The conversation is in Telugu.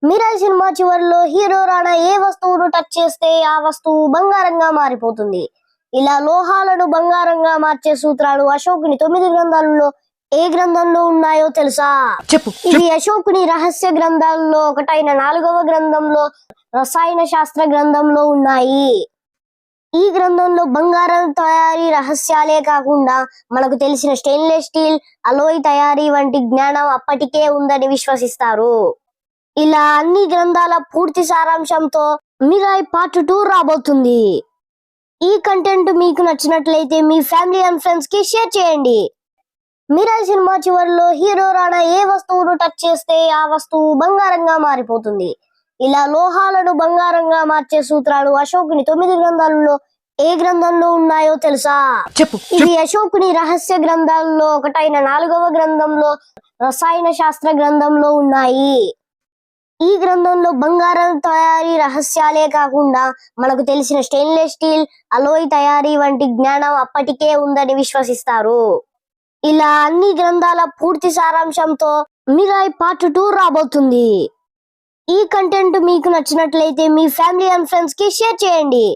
మిరాయి సినిమా చివరిలో హీరో రాణా ఏ వస్తువును టచ్ చేస్తే ఆ వస్తువు బంగారంగా మారిపోతుంది. ఇలా లోహాలను బంగారంగా మార్చే సూత్రాలు అశోకుని 9 గ్రంథాలలో ఏ గ్రంథంలో ఉన్నాయో తెలుసా? చెప్పు. ఇది అశోకుని రహస్య గ్రంథాల్లో ఒకటైన 4వ గ్రంథంలో రసాయన శాస్త్ర గ్రంథంలో ఉన్నాయి. ఈ గ్రంథంలో బంగారం తయారీ రహస్యాలే కాకుండా మనకు తెలిసిన స్టెయిన్లెస్ స్టీల్, అలోయ్ తయారీ వంటి జ్ఞానం అప్పటికే ఉందని విశ్వసిస్తారు. ఇలా అన్ని గ్రంథాల పూర్తి సారాంశంతో మిరాయి పార్ట్ 2 రాబోతుంది. ఈ కంటెంట్ మీకు నచ్చినట్లయితే మీ ఫ్యామిలీ అండ్ ఫ్రెండ్స్ కి షేర్ చేయండి. మిరాయి సినిమా చివరిలో హీరో రాణా ఏ వస్తువును టచ్ చేస్తే ఆ వస్తువు బంగారంగా మారిపోతుంది. ఇలా లోహాలను బంగారంగా మార్చే సూత్రాలు అశోకుని 9 గ్రంథాలలో ఏ గ్రంథంలో ఉన్నాయో తెలుసా? చెప్పు. ఇది అశోకుని రహస్య గ్రంథాల్లో ఒకటైన 4వ గ్రంథంలో రసాయన శాస్త్ర గ్రంథంలో ఉన్నాయి. ఈ గ్రంథంలో బంగారం తయారీ రహస్యాలే కాకుండా మనకు తెలిసిన స్టెయిన్లెస్ స్టీల్, అలోయ్ తయారీ వంటి జ్ఞానం అప్పటికే ఉందని విశ్వసిస్తారు. ఇలా అన్ని గ్రంథాల పూర్తి సారాంశంతో మిరాయి పార్ట్ 2 రాబోతుంది. ఈ కంటెంట్ మీకు నచ్చినట్లయితే మీ ఫ్యామిలీ అండ్ ఫ్రెండ్స్ కి షేర్ చేయండి.